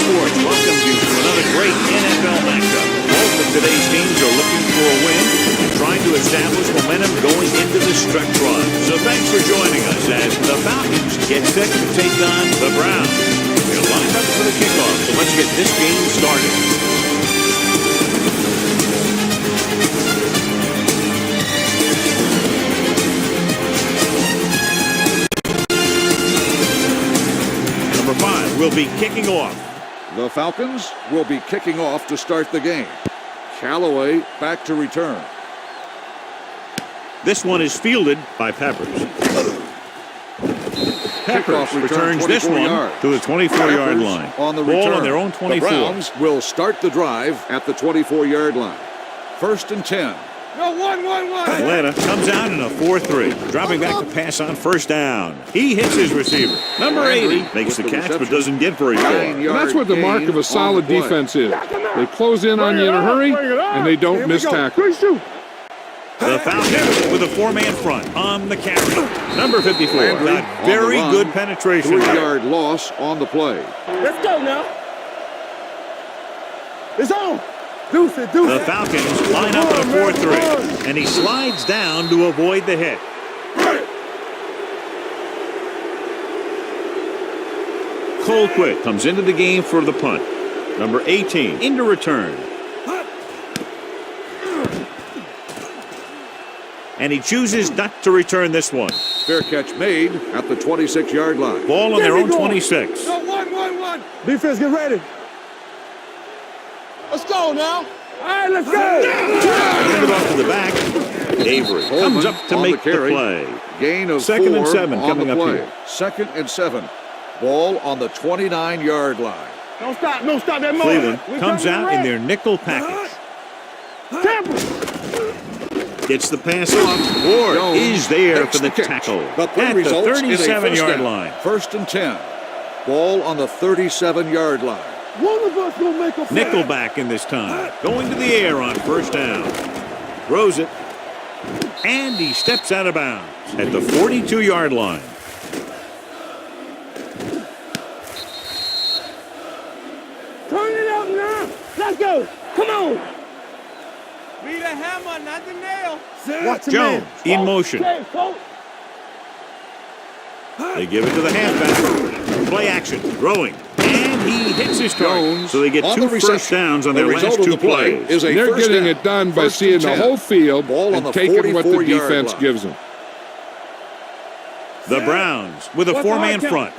Sports welcomes you to another great NFL matchup. Both of today's teams are looking for a win and trying to establish momentum going into the stretch run. So thanks for joining us as the Falcons get set to take on the Browns. They're lined up for the kickoff, so let's get this game started. Will be kicking off. The Falcons will be kicking off to start the game. Callaway back to return. This one is fielded by Peppers. Peppers returns this one to the 24-yard line. On the Ball return. On their own 24. The Browns will start the drive at the 24-yard line. 1st and 10. No, one. Atlanta comes out in a 4-3. Dropping back to pass on first down. He hits his receiver. Number 80 makes the catch but doesn't get very far. And that's what the mark of a solid defense is. They close in on you in a hurry, and they don't miss tackles. The Falcons with a four-man front on the carry. Number 54 got very good penetration. 3-yard loss on the play. Let's go now. It's on. Deuce it. The Falcons line up in a 4-3, and he slides down to avoid the hit. Colquitt comes into the game for the punt. Number 18 into return. And he chooses not to return this one. Fair catch made at the 26-yard line. Ball on their own 26. No, one. Defense, get ready. Let's go now. All right, let's go. Hand it off to the back. Avery comes up to make the play. Gain of 2nd and 7 on coming the up play. here. 2nd and 7. Ball on the 29-yard line. Don't stop that moment. Cleveland comes out in their nickel package. Gets the pass off. Ward is there for the tackle at the 37-yard line. 1st and 10. Ball on the 37-yard line. One of us will make a play. Nickelback in this time. Going to the air on first down. Throws it. And he steps out of bounds at the 42-yard line. Turn it up now. Let's go. Come on. Be the hammer, not the nail. Watch Jones in motion. They give it to the halfback. Play action. Throwing. And he hits his target. So they get 2 first downs on their last 2 plays. They're getting it done by seeing the whole field and taking what the defense gives them. The Browns with a 4-man front.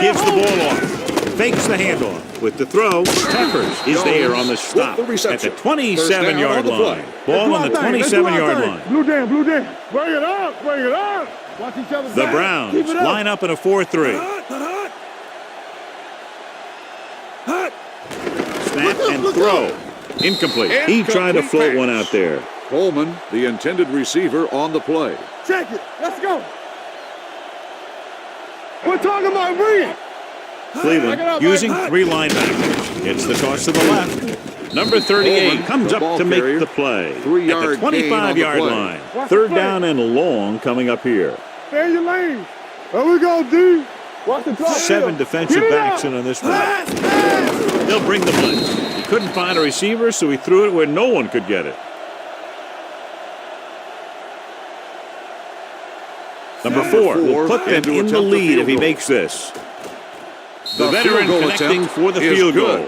Gives the ball off. Fakes the handoff. With the throw, Peppers is there on the stop at the 27-yard line. Ball on the 27-yard line. Blue down. Bring it up. Watch each other. The Browns line up in a 4-3. Snap and throw. Incomplete. He tried to float one out there. Coleman, the intended receiver, on the play. Check it. Let's go. We're talking about bringing. Cleveland using 3 linebackers. Gets the toss to the left. Number 38 comes up to make the play at the 25-yard line. 3rd down and long coming up here. Stay in your lane. There we go, D. Watch the clock. 7 defensive backs in on this one. They'll bring the blitz. He couldn't find a receiver, so he threw it where no one could get it. Number 4 will put them in the lead if he makes this. The veteran connecting for the field goal.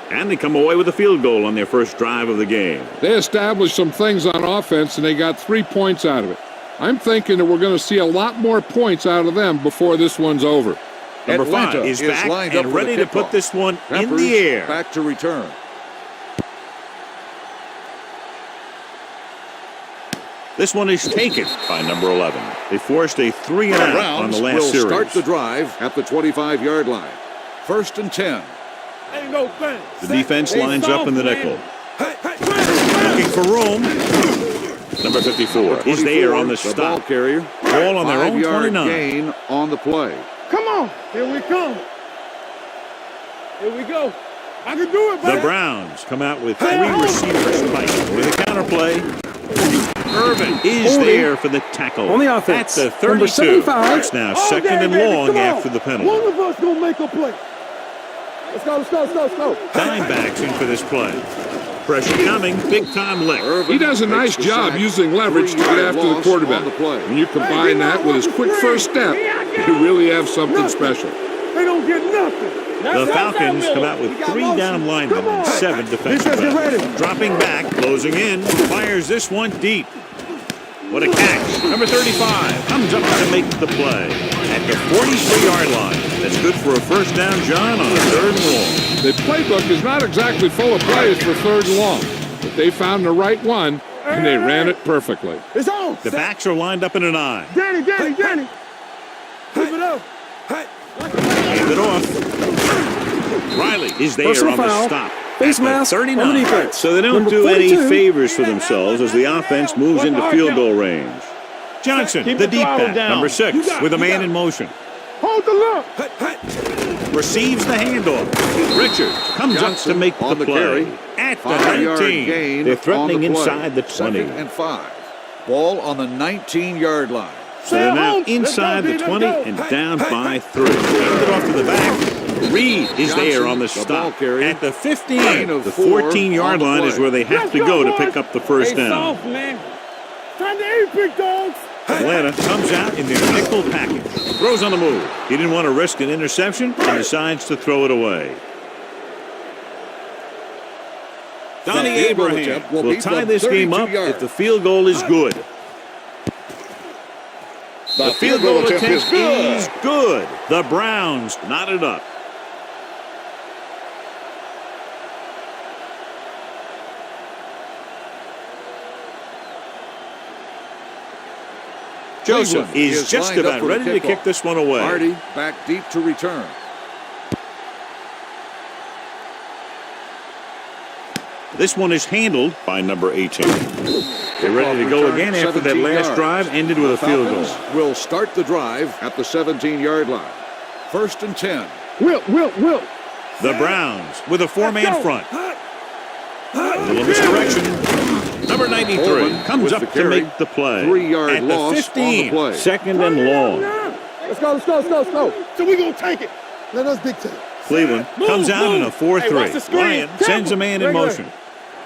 And they come away with a field goal on their first drive of the game. They established some things on offense, and they got 3 points out of it. I'm thinking that we're going to see a lot more points out of them before this one's over. Number 5 is back and ready to put this one in the air. Back to return. This one is taken by number 11. They forced a 3-and-out on the last series. Will start the drive at the 25-yard line. 1st and 10. Ain't no thing. The defense lines up in the nickel. Looking for room. Number 54 is there on the stop. Ball carrier. Ball on their own 29. Gain on the play. Come on. Here we come. Here we go. I can do it, baby. The Browns come out with 3 receivers spiked with a counterplay. Irvin is there for the tackle. On the offense. That's the 32. It's now 2nd and long after the penalty. One of us gonna make a play. Let's go, let's go, let's go, let's go. Dime backs in for this play. Pressure coming, big-time lick. He does a nice job using leverage to get after the quarterback. When you combine that with his quick first step, you really have something special. They don't get nothing. The Falcons come out with 3 down linemen and 7 defensive backs. Dropping back, closing in, fires this one deep. What a catch. Number 35 comes up to make the play at the 43-yard line. That's good for a first down, John, on a 3rd and long. The playbook is not exactly full of plays for 3rd and long, but they found the right one, and they ran it perfectly. It's on. The backs are lined up in an I. Danny. Keep it up. Hand it off. Riley is there Personal on the foul. stop. Face At the mask 39. on the defense. So they don't Number do any 42. favors for themselves as the offense moves into field goal range. Johnson, the deep back, number 6, with a man in motion. Hold the look. Receives the handoff. Richard comes up to make the play. At the 19. They're threatening inside the 20. 2nd and 5. Ball on the 19-yard line. So they're now inside the 20 and down by 3. Hand it off to the back. Reed is there on the stop. At the 15. The 14-yard line is where they have to go to pick up the first down. Time to eat, big dogs. Atlanta comes out in their nickel package. Throws on the move. He didn't want to risk an interception and decides to throw it away. Donnie Abraham will tie this game up if the field goal is good. The field goal attempt is good. The Browns knotted up. Joseph is just about ready to kick this one away. Hardy back deep to return. This one is handled by number 18. They're ready to go again after that last drive ended with a field goal. Will start the drive at the 17-yard line. 1st and 10. Will. The Browns with a 4-man front. A little misdirection. Number 93 comes up to make the play. 3-yard loss at the 15. on the play. 2nd and long. Let's go. So we're going to take it. Let us dictate. Cleveland comes out in a 4-3. Ryan sends a man in motion.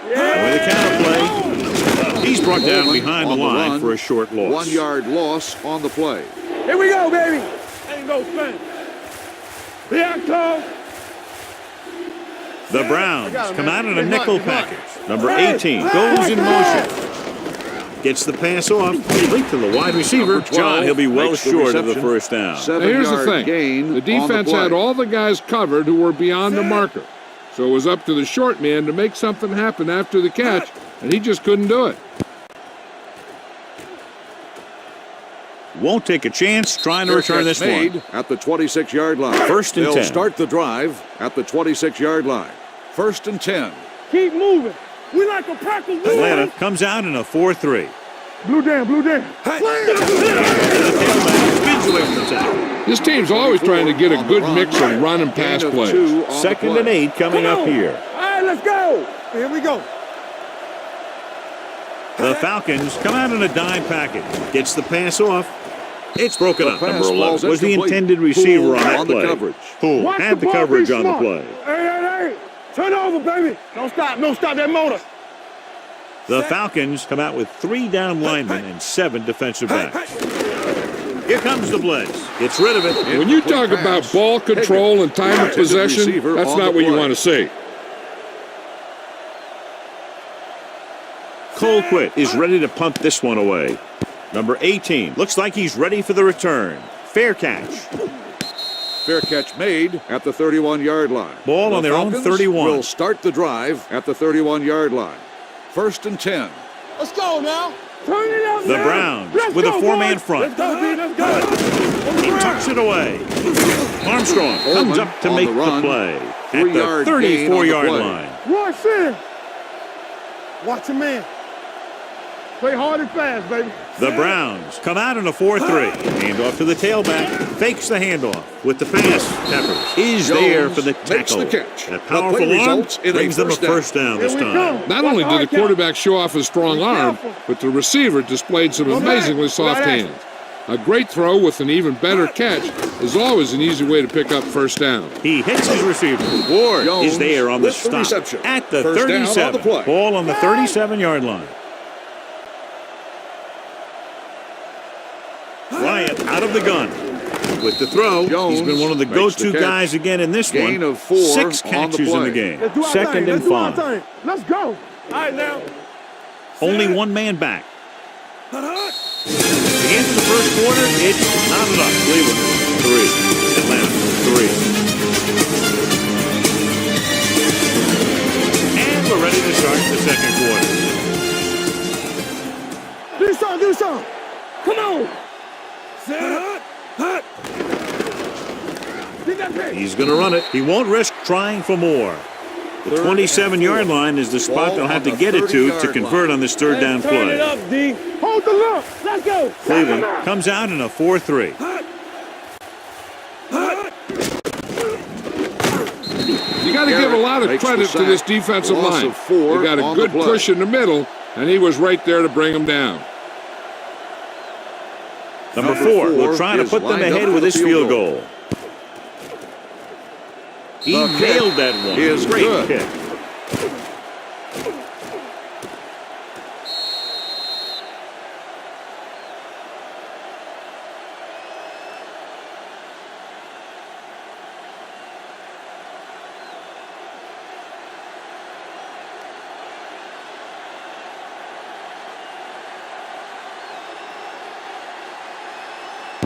With a counter play, he's brought down behind the line for a short loss. 1-yard loss on the play. Here we go, baby. Ain't no thing. Here I come. The Browns come out in a nickel package. Number 18 goes in motion. Gets the pass off, complete to the wide receiver. John, he'll be well short of the first down. Now here's the thing. Gain the defense had all the guys covered who were beyond the marker. So it was up to the short man to make something happen after the catch, and he just couldn't do it. Won't take a chance trying to return this one. At the 26-yard line. 1st and 10. They'll start the drive at the 26-yard line. 1st and 10. Keep moving. We like a pack of wolves. Atlanta comes out in a 4-3. Blue down. Spins away from the tackle. This team's always trying to get a good mix of run and pass plays. 2nd and 8 coming up here. All right, let's go. Here we go. The Falcons come out in a dime package. Gets the pass off. It's broken up. Number 11 was the intended receiver on that play. Poole had the coverage on the play. Hey. Turn over, baby. Don't stop that motor. The Falcons come out with 3 down linemen and 7 defensive backs. Here comes the blitz. Gets rid of it. When you talk about ball control and time of possession, that's not what you want to see. Colquitt is ready to punt this one away. Number 18 looks like he's ready for the return. Fair catch. Fair catch made at the 31-yard line. Ball on their own 31. Will start the drive at the 31-yard line. 1st and 10. Let's go now. Turn it up The Browns with a 4-man front. Let's go. He tucks it away. Armstrong comes up to make the play at the 34-yard line. Rush in. Watch your man. Play hard and fast, baby. The Browns come out in a 4-3. Handoff to the tailback. Fakes the handoff with the pass. Peppers is there for the tackle. Makes the catch. And a powerful arm brings them a first down this time. Not only did the quarterback show off his strong arm, but the receiver displayed some amazingly soft hands. A great throw with an even better catch is always an easy way to pick up first down. He hits his receiver. Ward is there on the with the stop reception. at the First down on 37. the play. Ball on the 37-yard line. Bryant out of the gun. With the throw, Jones he's been one of the makes the go-to catch. guys again in this one. Gain of 4 6 on the catches in the play. game. Let's do our Second thing. and Let's do our 5. thing. Let's go. All right, now. Only one man back. At the end of the first quarter, it's not enough. Cleveland, 3. Atlanta, 3. And we're ready to start the second quarter. Do something, do something. Come on. He's going to run it. He won't risk trying for more. The 27-yard line is the spot they'll have to get it to convert on this third down Turn it play. up, D. Hold the look. Let's go. Cleveland comes out in a 4-3. You got to give a lot of Makes credit the to this sack. defensive Loss line. of 4 They got a on the good play. push in the middle, and he was right there to bring them down. Number 4 will try to is put them lined up ahead for with the his field goal. He The kick nailed that one. is Great good. kick.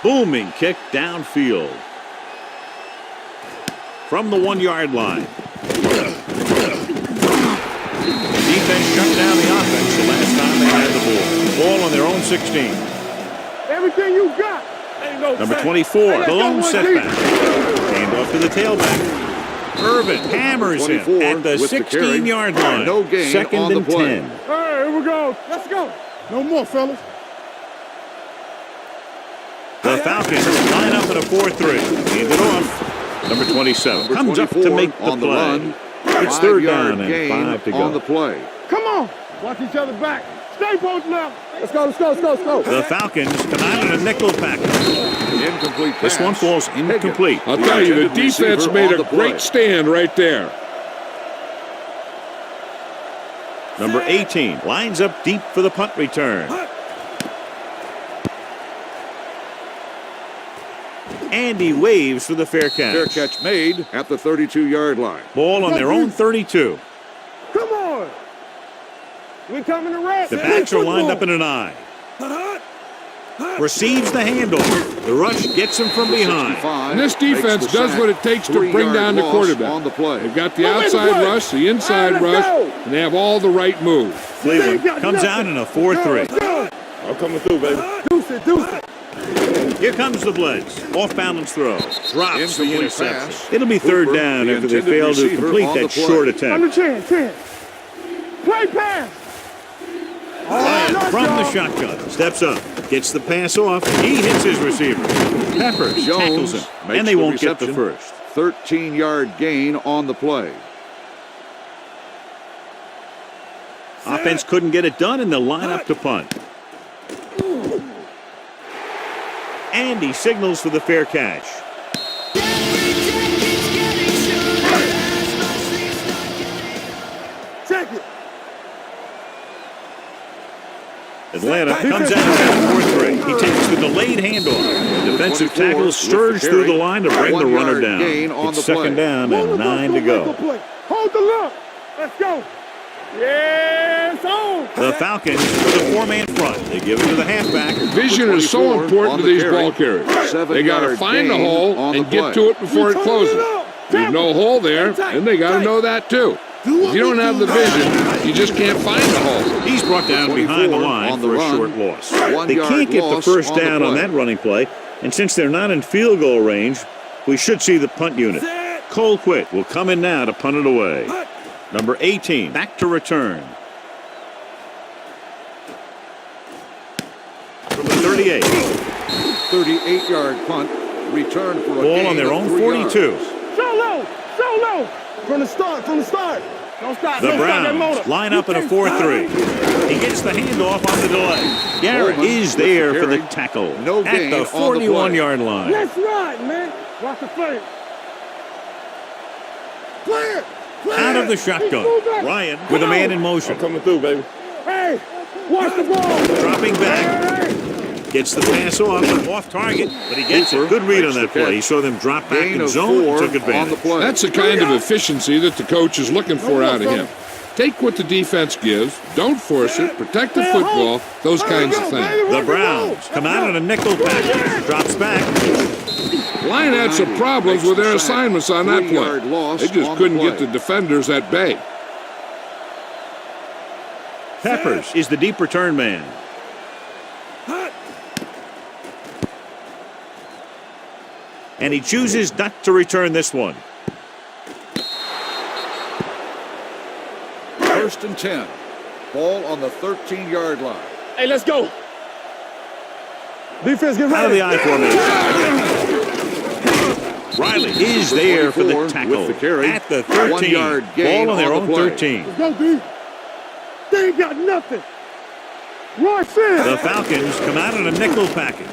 Booming kick downfield. From the 1-yard line. Defense shut down the offense the last time they had the ball. Ball on their own 16. Everything you got. Ain't no Number sack. 24, Hey, the let's lone go, one setback. deep. Hand off to the tailback. Irvin hammers him 24 at the with the carry. 16-yard line. No gain Second on the and play. 10. All right, here we go. Let's go. No more, fellas. The Falcons line up in a 4-3. Hand it off. Number 27 comes up to 24 make the on the play. run. It's third 5-yard down and gain 5 to go. on the play. Come on. Watch each other back. Stay both left. Let's go, let's go, let's go, let's go. The Falcons come out in a nickel package. Incomplete This pass. one falls incomplete. I'll tell you, the intended defense receiver made on a the play. great stand right there. Number 18 lines up deep for the punt return. And he waves for the fair catch. Fair catch made at the 32-yard line. Ball on their own 32. Come on. We coming to rest. The backs are lined up in an I. Receives the handoff. The rush gets him from behind. 65 And this defense makes the does sack. what it takes to 3-yard bring down the loss quarterback. on the play. They've got the Move in the outside play. rush, the inside All right, rush, let's go. and they have all the right moves. Cleveland comes out in a 4-3. I'm coming through, baby. Deuce it, deuce it. Here comes the blitz. Off balance throw. Drops the Incomplete interception. pass. It'll be third Hooper, down the after they intended fail to receiver complete on that the play. short On the attempt. chance. Play pass. Bryant from the shotgun. Steps up. Gets the pass off. He hits his receiver. Peppers tackles him. makes And they the won't get the reception. first. 13-yard gain on the play. Offense couldn't get it done, and they'll line up to punt. And he signals for the fair catch. Check it. Atlanta comes out at 4-3. He takes the delayed handoff. Defensive 24 tackle with surge the through the carry. line to bring the 1 runner yard down. gain on It's the second play. down and 9 to go. Hold the look. Let's go. Yes, on. The Falcons with a 4-man front. They give it to the halfback. Vision is so 24 important on to the these carry. ball carriers. They got to 7-yard find the gain hole on and the get play. to it before it Turn closes. it up. There's no hole there, and they got to know that too. If you don't have the vision, you just can't find the hole. He's brought down 24 behind the line on the for a run. short loss. 1 They yard can't get the loss first on the down on play. that running play, and since they're not in field goal range, we should see the punt unit. Colquitt will come in now to punt it away. Number 18 back to return. From the 38. 38-yard punt. Return for a Ball gain on their of own 3 42. yards. So low. From the start. Don't stop. The Don't stop that Browns motor. line You up in a can't 4-3. stop. He gets the handoff on the delay. Garrett Coleman is with there the for the carry. tackle No at gain the on the play. 41-yard line. Let's ride, man. Watch the play. Clear. Clear. Out of the shotgun. Ryan with a man in motion. Coming through, baby. Hey, watch the ball. Dropping back. Gets the pass off target, but he gets it. Good read on that play. He saw them drop back Gain in of zone and 4 took on advantage. the play. That's the kind of efficiency that the coach is looking for out of him. Take what the defense gives, don't force it, protect the football, those kinds of things. The Browns come out on a nickel package. Drops back. Line had some problems with their assignments on that play. 3-yard loss They just on couldn't the get play. the defenders at bay. Peppers is the deep return man. And he chooses not to return this one. First and 10. Ball on the 13-yard line. Hey, let's go. Defense, get ready. Out of the I formation. Riley is there for the 24 tackle with the carry. at the 13. 1 yard gain Ball on their on own the play. 13. Let's go, D. They ain't got nothing. Rush in. The Falcons come out in a nickel package.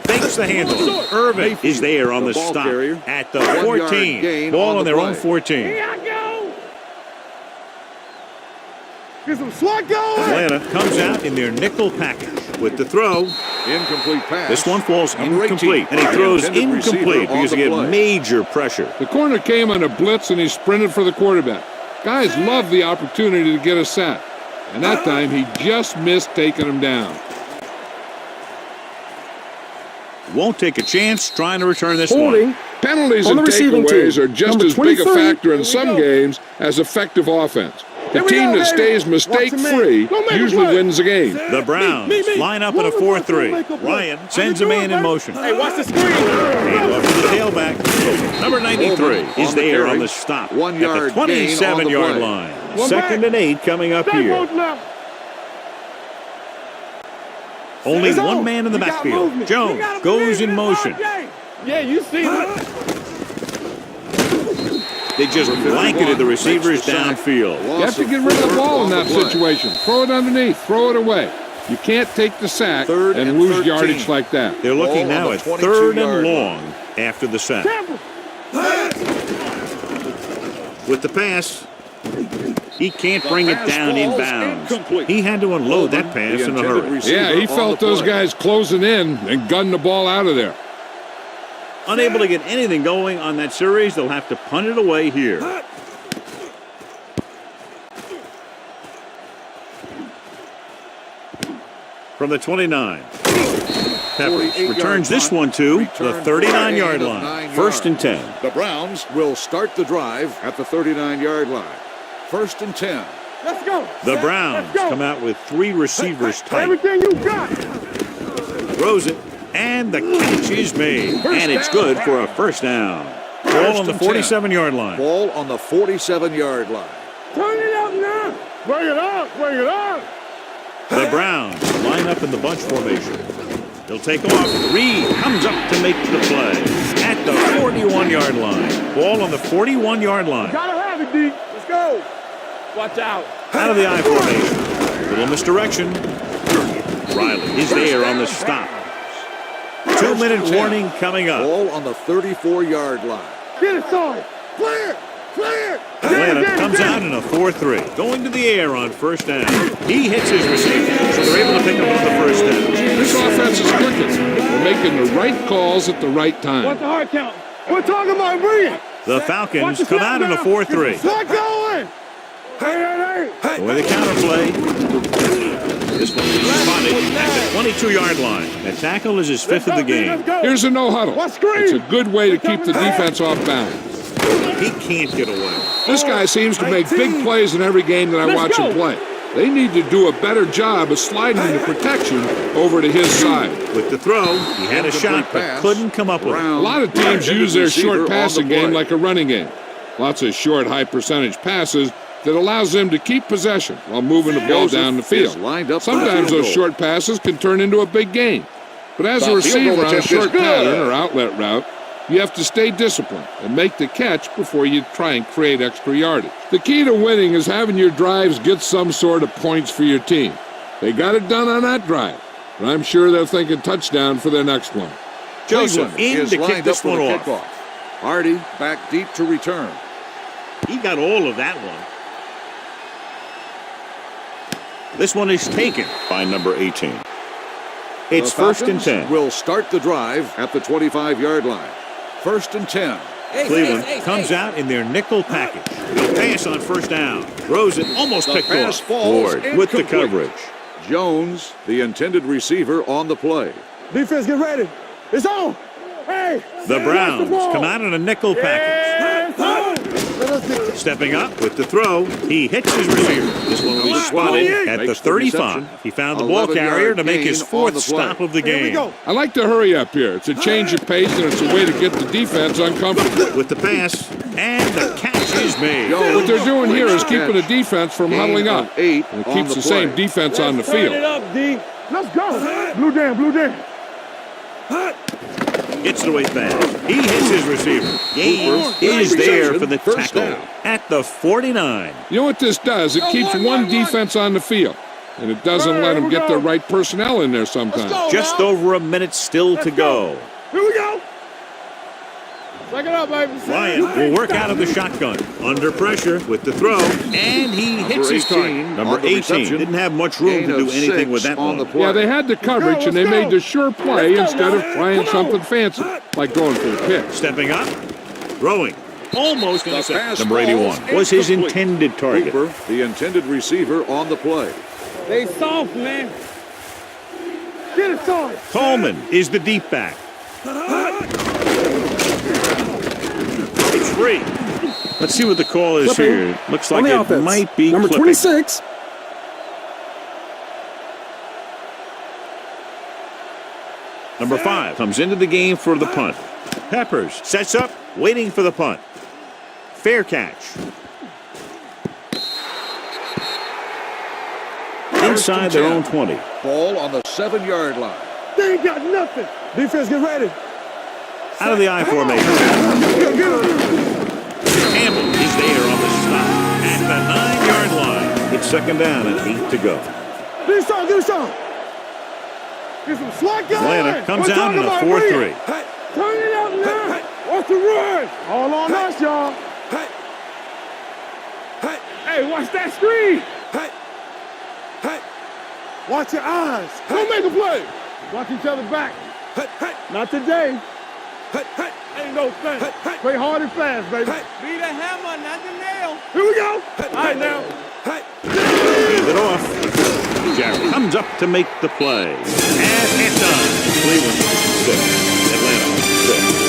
Fakes the handle. Irvin is there on the ball stop carrier. at the 1 yard 14. gain Ball on on the their own play. 14. Here I go. Get some swat going. Atlanta comes out in their nickel package with the throw. Incomplete pass. This one falls Number 18. incomplete, and he throws The intended receiver incomplete on because the he had play. major pressure. The corner came on a blitz and he sprinted for the quarterback. Guys love the opportunity to get a sack. And that time he just missed taking him down. Won't take a chance trying to return this Holding. one. Penalties On and the receiving takeaways team. are just Number as big a 23. factor in Here we some go. games as effective offense. The Here we team go, that baby. stays Watch the mistake-free man. Don't make a usually play. wins the game. The Browns Me. line up in a Move it, don't make a 4-3. play. Ryan sends a man in motion. Hey, watch the screen. Handoff to the tailback. Number 93 Coleman is on the there carry. on the stop 1 at yard the gain on the 27-yard play. line. One Second back. and 8 coming up Stay here. holding up. Only It's one on. man in the We got backfield. movement. We Jones gotta goes believe in it motion. all day. Yeah, you see it. They just blanketed the receivers downfield. You have to get rid of the ball in that situation. Throw it underneath. Throw it away. You can't take the sack Third and and lose 13. yardage like that. They're looking Ball on now the at third and 22-yard long after the sack. Campbell. With the pass, he can't bring it pass down falls inbounds. incomplete. He had to unload that Coleman, pass the in a intended hurry. receiver Yeah, he on felt the those play. guys closing in and gunned the ball out of there. Unable to get anything going on that series, they'll have to punt it away here. From the 29. Peppers 48-yard returns this punt. one to the Return 39-yard for a line. 9 First and yards. 10. The Browns will start the drive at the 39-yard line. First and 10. Let's go. The Let's Browns go. come out with 3 receivers tight. Everything you got. Throws it, and the catch is made. And it's down. good for a first down. Ball on the and 10. 47-yard line. Ball on the 47-yard line. Turn it up now. Bring it up. Bring it up. The Browns line up in the bunch formation. They'll take off. Reed comes up to make the play at the 41-yard line. Ball on the 41-yard line. Gotta have it, D. Let's go. Watch out. Out of the I formation. Little misdirection. Riley is there on the stop. 2-minute 10. warning coming up. Ball on the 34-yard line. Get it started. Clear. Clear. Atlanta comes out in a 4-3. Going to the air on first down. He hits his receiver, so they're able to pick up on the first down. This offense is clicking. They're making the right calls at the right What's time. the hard count? We're talking about bringing. The Falcons come out in a 4-3. Start going. Hey. The way the counterplay. This one is spotted at the 22-yard line. The tackle is his 5th of the game. Let's go. Here's a no-huddle. What screen? It's a good way to keep the defense off balance. He can't get away. This guy seems to make big plays in every game that I Let's watch him go. play. They need to do a better job of sliding the protection over to his side. With the throw, he had a shot but pass. couldn't come up with it. A lot of teams Intended use their receiver on short the passing play. game like a running game. Lots of short, high-percentage passes that allows them to keep possession while moving the ball Joseph down the is field. lined up for Sometimes the field those goal. short passes can turn into a big gain. But as The a field goal receiver on a attempt is short good. pattern or outlet route, You have to stay disciplined and make the catch before you try and create extra yardage. The key to winning is having your drives get some sort of points for your team. They got it done on that drive, but I'm sure they're thinking touchdown for their next one. Joseph Cleveland in is to kick lined this up for one the off. kickoff. Hardy back deep to return. He got all of that one. This one is taken by number 18. It's The first and Falcons 10. will start the drive at the 25-yard line. First and 10. Cleveland comes out in their nickel package. The pass on first down. Throws it almost The picked pass off. falls Ford with the incomplete. coverage. Jones, the intended receiver, on the play. Defense, get ready. It's on. Hey. The Browns come out in a nickel package. Stepping up with the throw, he hits his receiver. This one will be spotted at the 35. He found the ball carrier to make his fourth stop of the game. I like to hurry up here. It's a change of pace, and it's a way to get the defense uncomfortable. With the pass, and the catch is made. What they're doing here is keeping the defense from huddling up. Eight And it on keeps the the same play. defense on the Turn it field. up, D. Let's go. Blue jam, blue jam. Gets it away fast. He hits his receiver. Gain Hooper, is there for the first tackle down. at the 49. You know what this does? It keeps one defense on the field, and it doesn't let them get the right personnel in there sometimes. Just over a minute still to go. Here we go. Take it up, baby. Ryan will work out of the shotgun. Under pressure with the throw, and he hits his target. 18 Number on the 18 reception. didn't have much room Gain to do of anything with 6 that on one. the play. Yeah, they had the coverage, and they made the sure play instead of trying something fancy, like going for the pick. Stepping up, throwing, almost The intercepted. pass Number 81 falls was his incomplete. intended target. Hooper, the intended receiver, on the play. They soft, man. Get it soft. Coleman is the deep back. It's free. Let's see what the call is Flipping. here. Looks On like the it offense. might be number clipping. 26. Number 5 comes into the game for the punt. Peppers sets up, waiting for the punt. Fair catch. Inside their own 20. Ball on the 7-yard line. They ain't got nothing. Defense, get ready. Out of the I formation. Campbell is there on the stop at the 9-yard line. It's second down and 8 to go. Get it soft, get it soft. Get some slack going. Atlanta comes We're out in a talking about 4-3. real. Turn it up now. Watch the run. All on us, y'all. Hey, watch that screen. Watch your eyes. Don't make a play. Watch each other back. Not today. Ain't no thing. Play hard and fast, baby. Be the hammer, not the nail. Here we go. All right, now. Hand it off. Jarrett comes up to make the play. And it's done. Cleveland 6. Atlanta 6.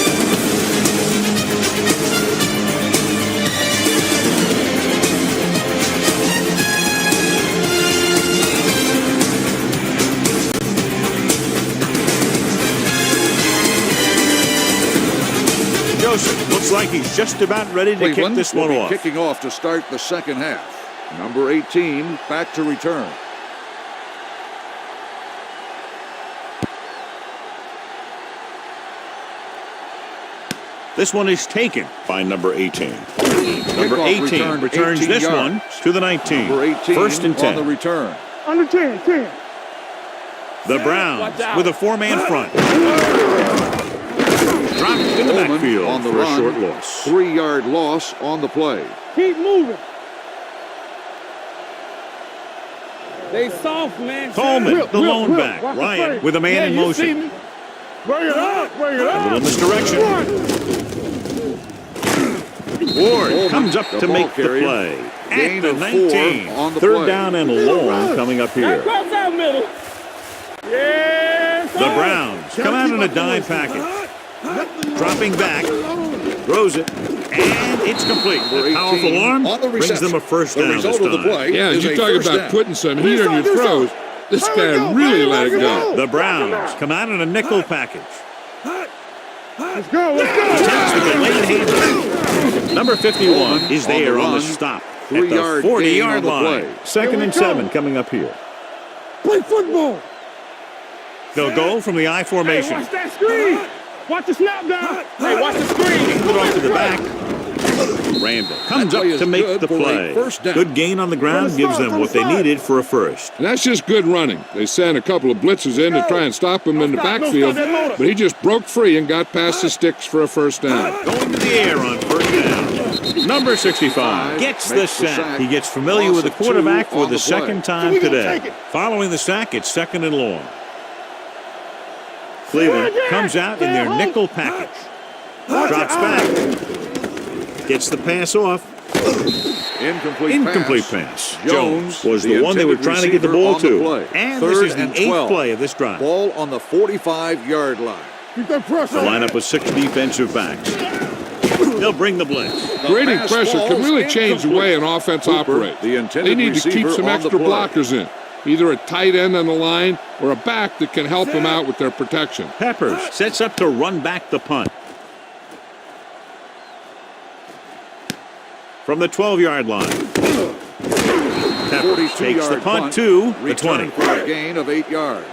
Joseph looks like he's just about ready to kick Cleveland this will one be off. kicking off to start the second half. Number 18 back to return. This one is taken by number 18. Number Kickoff 18 return, returns 18 this yards. one to the 19. Number 18 First and 10. on the return. Under 10, 10. The Browns with a 4-man front. Dropped in the Coleman backfield on the for run. a short loss. 3-yard loss on the play. Keep moving. They soft, man. Coleman, the lone back. Watch the Ryan play. with a man Yeah, in you see motion. me. Bring it up, bring it A up. little misdirection. Run. Ward Coleman, comes up the to ball make the carrier. play. Gain At the of 19. 4 on the Third play. down and long coming up here. Cross out middle. Yes. The Browns come out in a dime package. Dropping back. Throws it. And it's complete. Number A powerful 18 arm on the brings them a reception. first The down this result of the time. play Yeah, is you a talk first about down. putting some heat on your throws. This guy really let it go. The Browns come out in a nickel package. Let's go, let's Takes the delayed hand. Number 51 is on the there on the run. stop. At 3-yard the 40-yard gain on the line. play. Second Here we and go. 7 coming up here. Play football. They'll go from the I Hey, formation. watch that screen. Watch the snap down. Hey, watch the screen. Put off to the back. Randall comes up to make the play. Good gain on the ground gives them what they needed for a first. And that's just good running. They sent a couple of blitzers in to try and stop him in the backfield, but he just broke free and got past the sticks for a first down. Going to the air on first down. Number 65 gets the sack. He gets familiar with the quarterback for the second time today. Following the sack, it's 2nd and long. Cleveland comes out in their nickel package. Drops back. Gets the pass off. Incomplete pass. Jones was the one they were trying to get the ball to. And this is the 8th play of this drive. Ball on the 45-yard line. Keep that pressure. The lineup with 6 defensive backs. They'll bring the blitz. Creating pressure can really change the way an offense operates. They need to keep some extra blockers in. Either a tight end on the line or a back that can help them out with their protection. Peppers sets up to run back the punt. From the 12-yard line. Peppers takes the punt to the 20. For a gain of 8 yards.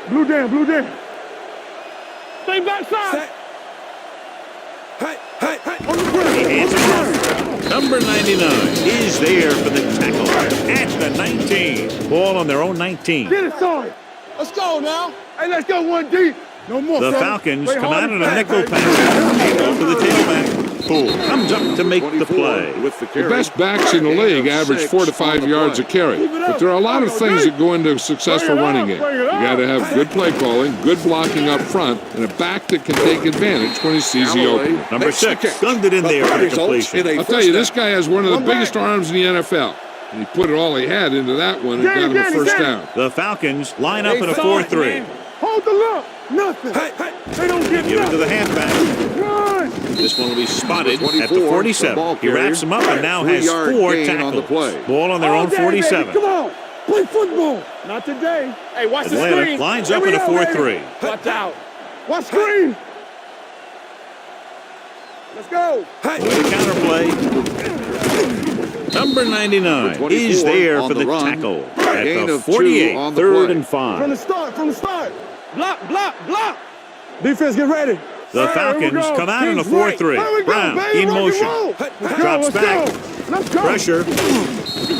Blue down, blue down. Stay backside. On the He hands it off. Number 99 is there for the tackle at the 19. Ball on their own 19. Get it started. Let's go now. Hey, let's go one deep. No more. The Falcons come out in a nickel pass. They go to the tailback. Poole comes up to make the play. The best backs in the league average 4 to 5 yards a carry. But there are a lot of things that go into a successful running game. You got to have good play calling, good blocking up front, and a back that can take advantage when he sees the opening. Number 6 gunned it in there for the completion. I'll tell you, this guy has one of the biggest arms in the NFL. And he put it all he had into that one and got him a first down. The Falcons line up in a 4-3. Hold the look. Nothing. They don't get Give it to the halfback. Run. This one will be spotted at the 47. He wraps him up and now has 4 tackles. Ball on their own 47. Come on. Play football. Not today. Hey, watch the Atlanta screen. lines up in a 4-3. Watch out. Watch screen. Let's go. With a counterplay. Number 99 is there for the tackle at the 48. 3rd and 5. From the start. Block. Defense, get ready. The Falcons come out in a 4-3. Brown in motion. Drops back. Pressure.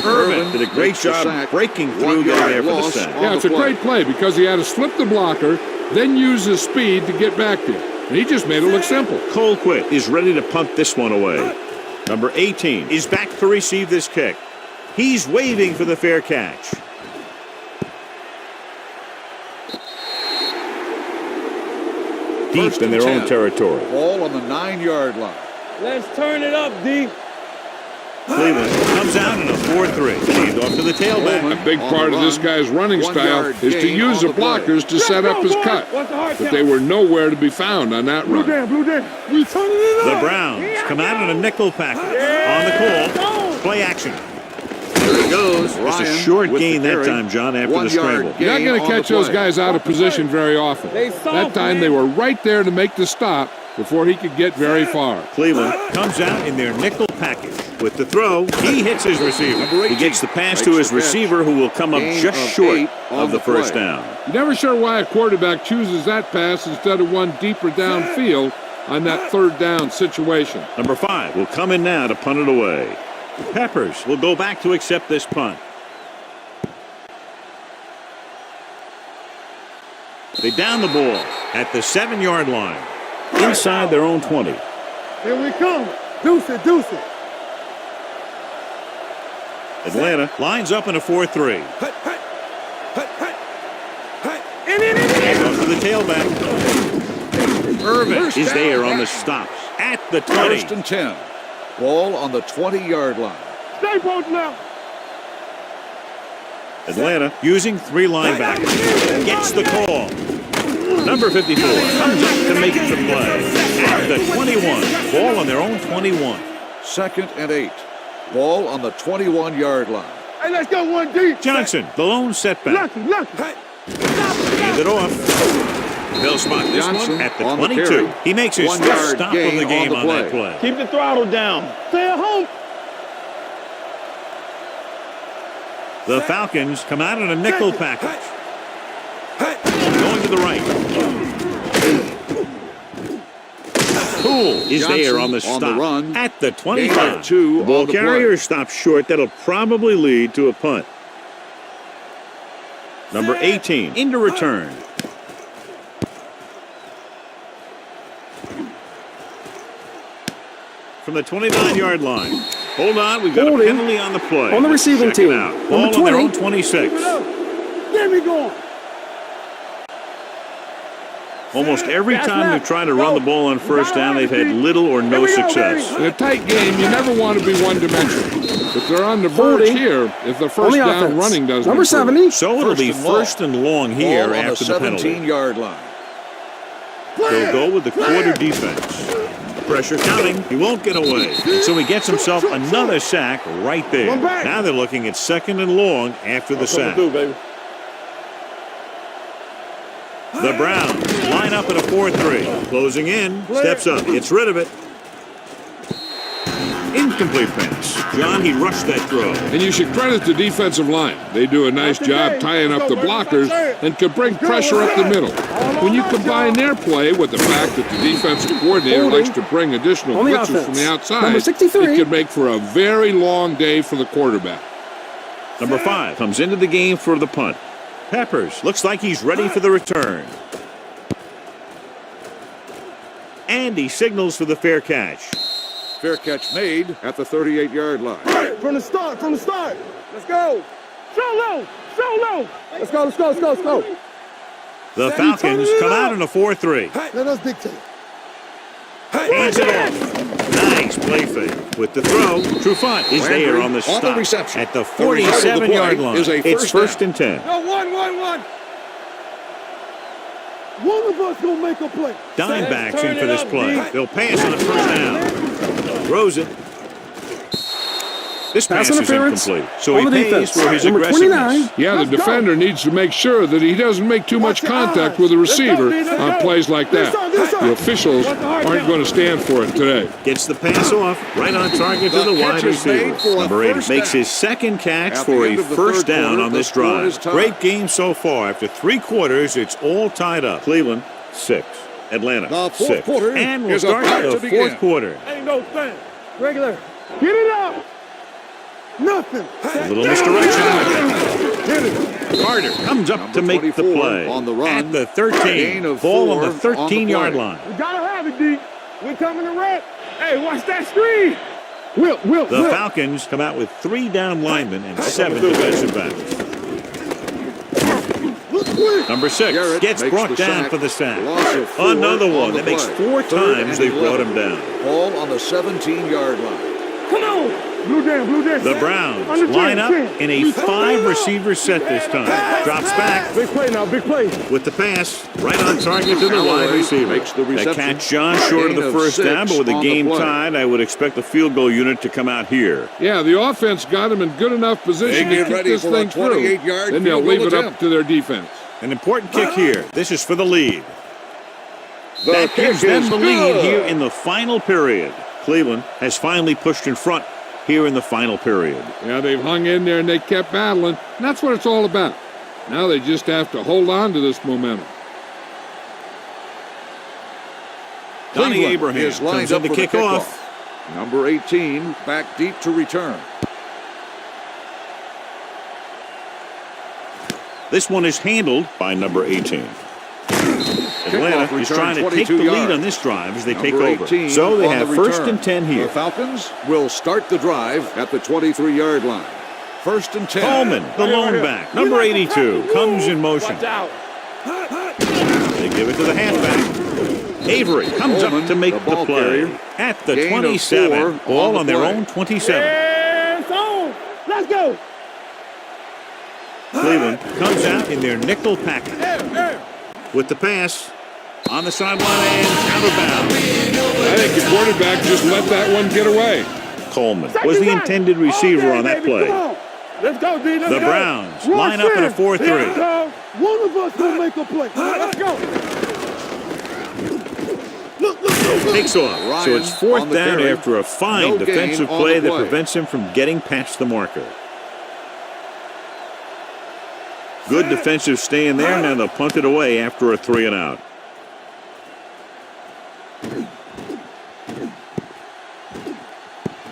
Irvin did a great job breaking through there for the sack. Yeah, it's a great play because he had to slip the blocker, then use his speed to get back there. And he just made it look simple. Colquitt is ready to punt this one away. Number 18 is back to receive this kick. He's waving for the fair catch. Deep in their own territory. Ball on the 9-yard line. Let's turn it up, D. Cleveland comes out in a 4-3. Hand off to the tailback. A big part of this guy's running style is to use the blockers to set up his cut. But they were nowhere to be found on that run. Blue down. We turning it up. The Browns come out in a nickel package. On the call. Play action. There it goes. Just a short gain that time, John, after the scramble. You're not going to catch those guys out of position very often. That time they were right there to make the stop before he could get very far. Cleveland comes out in their nickel package. With the throw, he hits his receiver. He gets the pass to his receiver, who will come up just short of the first down. You're never sure why a quarterback chooses that pass instead of one deeper downfield on that 3rd down situation. Number 5 will come in now to punt it away. Peppers will go back to accept this punt. They down the ball at the 7-yard line. Inside their own 20. Here we come. Deuce it. Atlanta lines up in a 4-3. Hand off to the tailback. Irvin is there on the stops at the 20. 1st and 10. Ball on the 20-yard line. Stay both now. Atlanta using 3 linebackers. Gets the call. Number 54 comes up to make the play. At the 21. Ball on their own 21. 2nd and 8. Ball on the 21-yard line. Hey, let's go one deep. Johnson, the lone setback. Lucky. Hand it off. They'll spot this Johnson one at the on 22. The he makes his 1 first yard stop of gain the game on that play. Keep the throttle down. Stay at home. The Falcons come out in a nickel package. Going to the right. Cool is there on the Johnson stop on the run. at the Gain 25. of 2 The ball on the play. carrier stops short. That'll probably lead to a punt. Number 18 into return. From the 29-yard line. Hold on, we've got a penalty on the play. On the receiving Check it team. out. Number Ball on their 20. own 26. Get me going. Almost every time they've tried to run the ball on first down, they've had little or no success. In a tight game, you never want to be one-dimensional. If they're on the verge Holding. here, if the On first the down offense. running doesn't Number improve. 70. So it'll be first and long here Ball on after the penalty. 17-yard line. They'll go with the quarter defense. Pressure coming. He won't get away. So he gets himself another sack right there. Now they're looking at second and long after the sack. The Browns line up at a 4-3. Closing in. Steps up. Gets rid of it. Incomplete pass. John, he rushed that throw. And you should credit the defensive line. They do a nice job tying up the blockers and can bring pressure up the middle. When you combine their play with the fact that the defensive coordinator likes to bring additional On the blitzers offense. from the outside, Number 63. it can make for a very long day for the quarterback. Number 5 comes into the game for the punt. Peppers looks like he's ready for the return. And he signals for the fair catch. Fair catch made at the 38-yard line. From the start. Let's go. Show low. Let's go. The Falcons come out in a 4-3. Let us dictate. Hands it off. Nice play fake. With the throw, Trufant is there on the on stop. the reception. At the The result of the 47-yard play line. is a It's first first and 10. Go, one. One of us gonna make a play. Dimebacks in for this play. They'll pass on the first down. Throws it. This pass is interference incomplete. So on he the pays defense. for his Number aggressiveness. 29. Yeah, the Let's go. defender needs to make sure that he doesn't make too much your contact eyes. with the Let's go, receiver D, let's on go. plays like that. This side. The officials aren't going to stand for it today. Gets the pass off. Right on target to The the wide catch is made receiver. for a Number 8 first makes down. his second catch At for the a end of the first third down quarter, on the this score is drive. tied. Great game so far. After 3 quarters, it's all tied up. Cleveland, 6. Atlanta, The fourth 6. quarter And we'll is start about the to begin. fourth quarter. Ain't no thing. Regular. Get it up. Nothing. A little misdirection. Hit it. Carter comes up Number to make the 24 play. on the run. At the Gain 13. of Ball on 4 the 13-yard play. line. We gotta have it, D. We coming to red. Hey, watch that screen. Will. The Falcons come out with 3 down linemen and 7 defensive backs. Number 6 Garrett gets makes brought the down sack. for the sack. Loss of 4 Another on one. the That makes play. 4 Third times and they brought 11. him down. Ball on the 17-yard line. Come on. Blue down. The Browns Under 10, line up 10. in a 5-receiver set this time. Drops back Big play now, big play. with the pass. Right on target to the wide Callaway receiver. makes the That reception. catch, John, short of Gain the of first 6 down, but with the on the game play. tied, I would expect the field goal unit to come out here. Yeah, the offense got him in good enough position They to get keep ready this for a thing through. 28-yard Then they'll field leave goal it up attempt. to their defense. An important kick here. This is for the lead. The That kick gives them is the lead good. here in the final period. Cleveland has finally pushed in front here in the final period. Yeah, they've hung in there and they kept battling. And that's what it's all about. Now they just have to hold on to this momentum. Donnie Cleveland Abraham is lined comes up in to for the kick off. Number 18 back deep to return. This one is handled by number 18. Atlanta is return, trying to take 22 the lead yards. on this drive as they take Number over. 18 So they on have the first return. and 10 here. The Falcons will start the drive at the 23-yard line. First and 10. Coleman, the lone back, number 82, comes in motion. Watch out. They give it to the halfback. Avery comes Coleman, up to make the the ball play. carrier. At the Gain of 27, 4 ball on on the their play. own 27. It's on. Let's go. Cleveland comes out in their nickel package. With the pass on the sideline and out of bounds. I think the quarterback just let that one get away. Coleman was the intended receiver on that play. Let's go, D. Let's The go. Browns line up in a 4-3. Let's go. One of us will make a play. Let's go. Takes off. So it's Ryan fourth on the down carry. after a fine No gain defensive on play the that play. prevents him from getting past the marker. Good defensive stand there. Now they'll punt it away after a 3-and-out.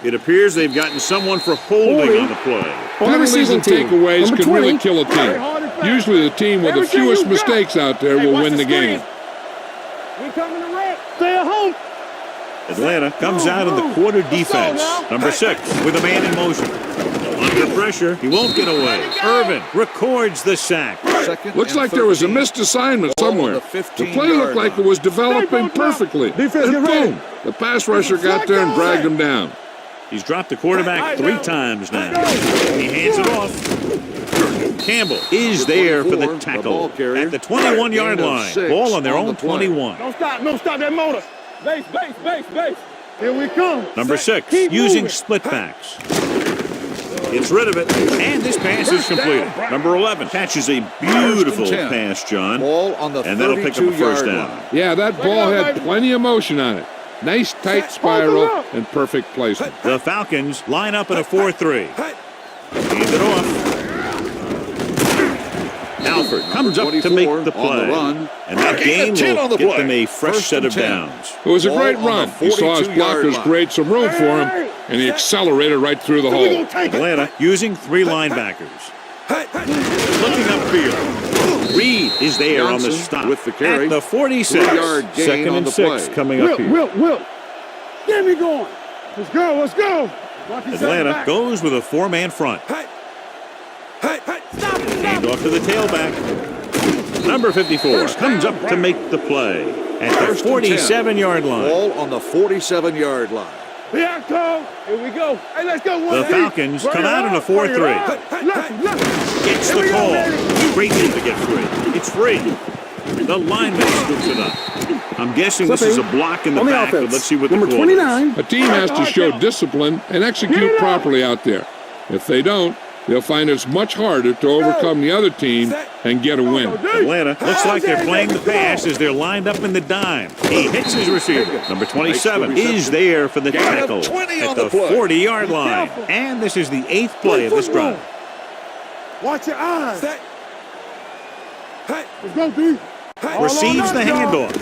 It appears they've gotten someone for holding on the play. Penalties and takeaways can really kill a team. Usually the team with the fewest mistakes out there will win the game. We coming to wreck. Stay at home. Atlanta comes out in the quarter defense. Number 6 with a man in motion. Under pressure, he won't get away. Irvin records the sack. Looks like there was a missed assignment somewhere. The play looked like it was developing perfectly. And boom, the pass rusher got there and dragged him down. He's dropped the quarterback 3 times now. He hands it off. Campbell is there for the tackle at the 21-yard line. Ball on their own 21. Don't stop that motor. Base. Here we come. Number 6 using split backs. Gets rid of it, and this pass is completed. Number 11 catches a beautiful pass, John, and that'll pick up a first down. Yeah, that ball had plenty of motion on it. Nice tight spiral and perfect placement. The Falcons line up in a 4-3. Hand it off. Alford comes up to make the play, and that gain will get them a fresh set of downs. It was a great run. He saw his blockers create some room for him, and he accelerated right through the hole. Atlanta using 3 linebackers. Looking upfield. Reed is there on the stop with the carry. At the 46. 2nd and 6 coming up here. Will. Get me going. Let's go. Atlanta goes with a 4-man front. Hand off to the tailback. Number 54 comes up to make the play at the 47-yard line. Ball on the 47-yard line. Here we go. Hey, let's go. The Falcons come out in a 4-3. Gets the call. Great move to get free. It's free. The lineman scoops it up. I'm guessing this is a block in the back, but let's see what the call is. A team has to show discipline and execute properly out there. If they don't, they'll find it's much harder to overcome the other team and get a win. Atlanta looks like they're playing the pass as they're lined up in the dime. He hits his receiver. Number 27 is there for the tackle at the 40-yard line. And this is the 8th play of this drive. Watch your eyes. Let's go, D. Receives the handoff.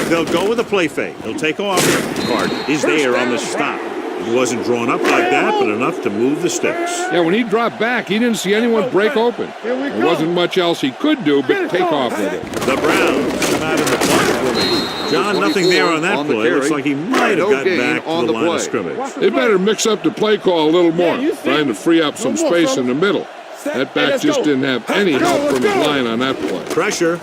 They'll go with a play fake. They'll take off. Carter is there on the stop. He wasn't drawn up like that, but enough to move the sticks. Yeah, when he dropped back, he didn't see anyone break open. There wasn't much else he could do but take off with it. The Browns come out in the punt formation. John, nothing there on that play. Looks like he might have gotten back to the line of scrimmage. They better mix up the play call a little more, trying to free up some space in the middle. That back just didn't have any help from his line on that play. Pressure.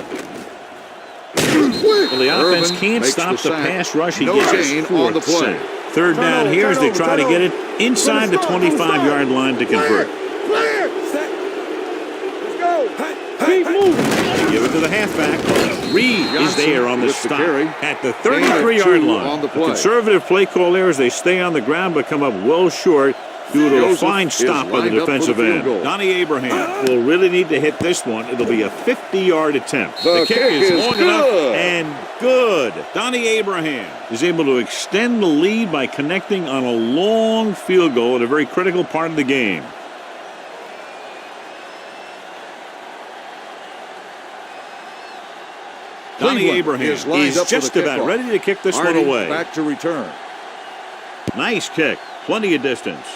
Well, the offense can't stop the pass rush. He gets his 4th sack. 3rd down here as they try to get it inside the 25-yard line to convert. Keep moving. Give it to the halfback. Reed is there on the stop at the 33-yard line. The conservative play call there as they stay on the ground but come up well short due to a fine stop by the defensive end. Donnie Abraham will really need to hit this one. It'll be a 50-yard attempt. The kick is long enough and good. Donnie Abraham is able to extend the lead by connecting on a long field goal at a very critical part of the game. Donnie Abraham is just about ready to kick this one away. Back to return. Nice kick. Plenty of distance.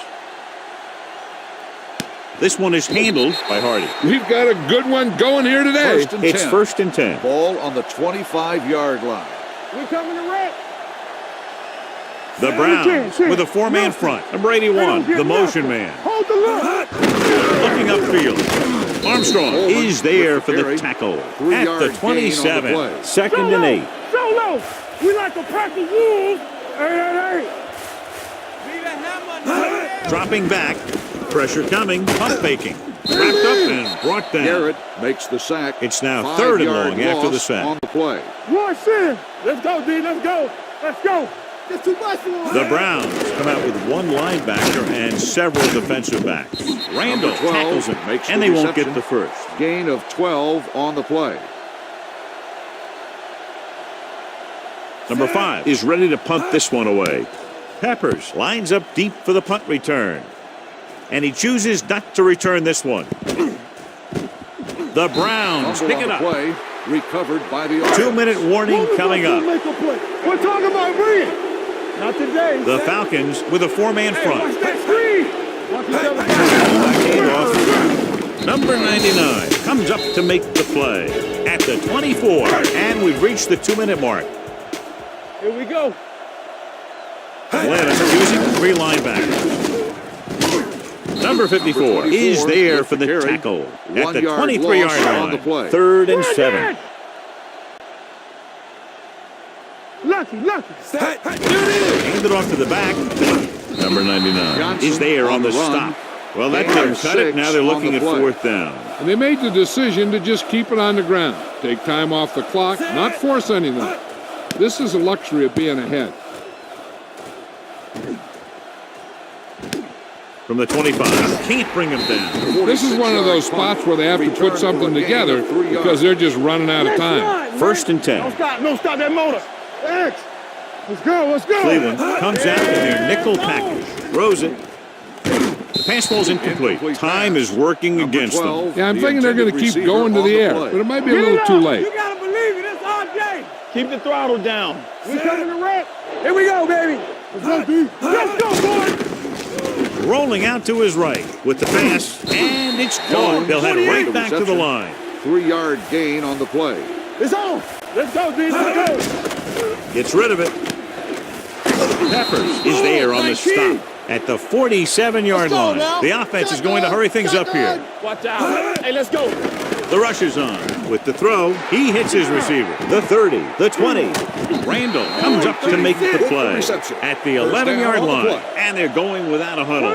This one is handled by Hardy. We've got a good one going here today. It's 1st and 10. Ball on the 25-yard line. We coming to wreck. The Browns with a 4-man front. Number 81, the motion man. Hold the look. Looking upfield. Armstrong is there for the tackle at the 27. 2nd and 8. Solo. We like to practice rules. Hey. Dropping back. Pressure coming. Pump faking. Wrapped up and brought down. Garrett makes the sack. It's now 3rd and long after the sack. On the play. Royce in. Let's go, D. Let's go. It's too much for him. The Browns come out with 1 linebacker and several defensive backs. Randall tackles him, and they won't get the first. Gain of 12 on the play. Number 5 is ready to punt this one away. Peppers lines up deep for the punt return. And he chooses not to return this one. The Browns pick it up. Play, recovered by the 2-minute warning coming up. We're talking about Reed. Not today. The Falcons with a four-man front. Watch that screen. Watch each other back. Handoff. Number 99 comes up to make the play at the 24, and we've reached the 2-minute mark. Here we go. Atlanta using 3 linebackers. Number 54 is there for the tackle at the 23-yard line. 3rd and 7. Lucky. Hand it off to the back. Number 99 is there on the stop. Well, that didn't cut it. Now they're looking at 4th down. And they made the decision to just keep it on the ground. Take time off the clock, not force anything. This is a luxury of being ahead. From the 25, can't bring him down. This is one of those spots where they have to put something together because they're just running out of time. 1st and 10. No, stop that motor. X. Let's go. Cleveland comes out in their nickel package. Throws it. The pass ball's incomplete. Time is working against them. Yeah, I'm thinking they're going to keep going to the air, but it might be a little too late. You got to believe it. It's our day. Keep the throttle down. We're coming to wreck. Here we go, baby. Let's go, D. Let's go, boy. Rolling out to his right with the pass, and it's gone. They'll head right back to the line. 3-yard gain on the play. It's on. Let's go, D. Let's go. Gets rid of it. Peppers is there on the stop at the 47-yard line. The offense is going to hurry things up here. Watch out. Hey, let's go. The rush is on. With the throw, he hits his receiver. The 30, the 20. Randall comes up to make the play at the 11-yard line. And they're going without a huddle.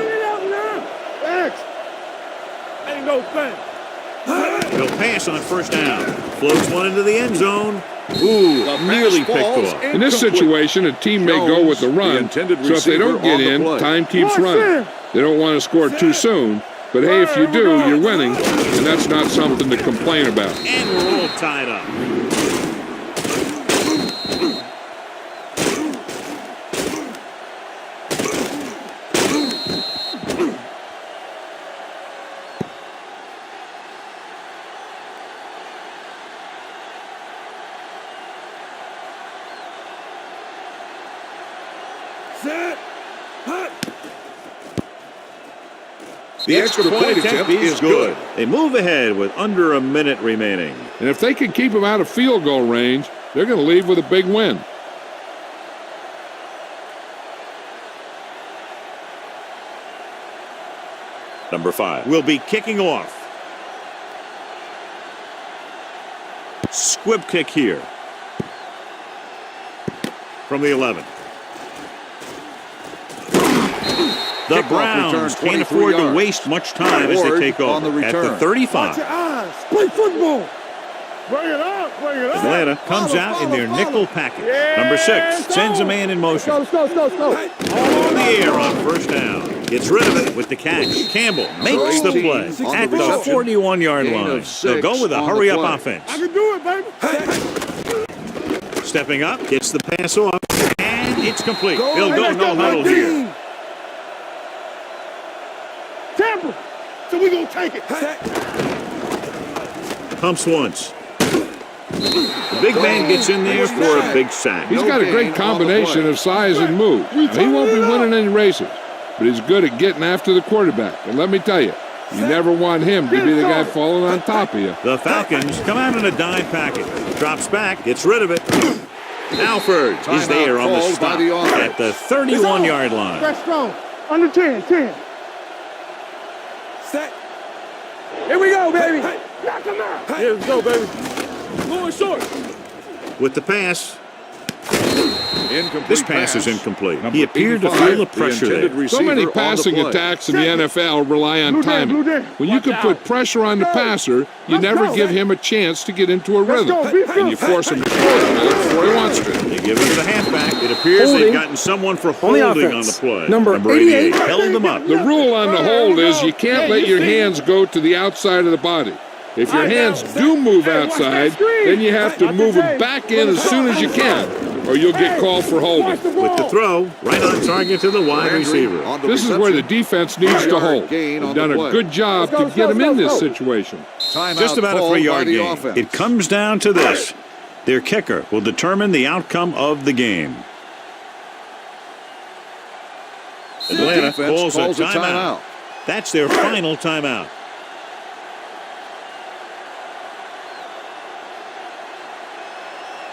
X. Ain't no thing. He'll pass on 1st down. Floats one into the end zone. Ooh, nearly picked off. In this situation, a team may go with the run, so if they don't get in, time keeps running. They don't want to score too soon, but hey, if you do, you're winning, and that's not something to complain about. And we're all tied up. The extra point attempt is good. They move ahead with under a minute remaining. And if they can keep them out of field goal range, they're going to leave with a big win. Number 5 will be kicking off. Squib kick here. From the 11. The Browns can't afford to waste much time as they take over at the 35. Play football. Bring it up. Atlanta comes out in their nickel package. Number 6 sends a man in motion. Let's go. All in the air on 1st down. Gets rid of it with the catch. Campbell makes the play at the 41-yard line. They'll go with a hurry-up offense. I can do it, baby. Stepping up, gets the pass off, and it's complete. They'll go no huddle here. Tampa. So we're going to take it. Pumps once. The big man gets in there for a big sack. He's got a great combination of size and move. Now, he won't be winning any races, but he's good at getting after the quarterback. And let me tell you, you never want him to be the guy falling on top of you. The Falcons come out in a dime package. Drops back, gets rid of it. Alford is there on the stop at the 31-yard line. That's strong. Under 10. Set. Here we go, baby. Knock him out. Here we go, baby. Going short. With the pass. Incomplete This pass is incomplete. He appeared to feel the pressure there. So many passing attacks in the NFL rely on timing. When you can put pressure on the passer, you never give him a chance to get into a rhythm. And you force him to throw before he wants to. They give him the halfback. It appears they've gotten someone for holding on the play. Number 88 held them up. The rule on the hold is you can't let your hands go to the outside of the body. If your hands do move outside, then you have to move them back in as soon as you can, or you'll get called for holding. With the throw, right on target to the wide receiver. This is where the defense needs to hold. They've done a good job to get him in this situation. Just about a 3-yard gain. It comes down to this. Their kicker will determine the outcome of the game. Atlanta defense calls a a timeout. That's their final timeout.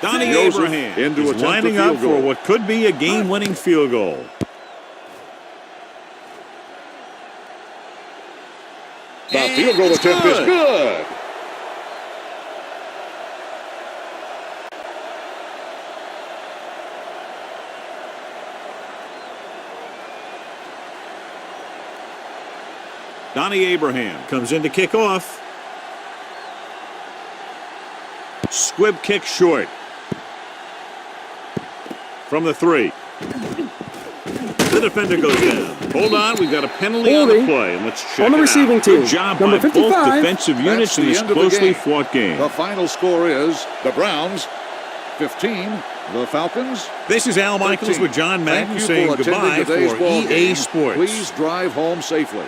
Donnie Abraham is lining up for what could be a game-winning field goal. The field goal attempt is good. Donnie Abraham comes in to kick off. Squib kick short. From the 3. The defender goes down. Hold on, we've got a penalty on the play, and let's check on the receiving team. Good job Number by 55. both defensive units in this closely fought game. The final score is the Browns 15, the Falcons. This is Al Michaels 13. with John Madden Thank you saying for goodbye attending today's for ball EA game. Sports. Please drive home safely.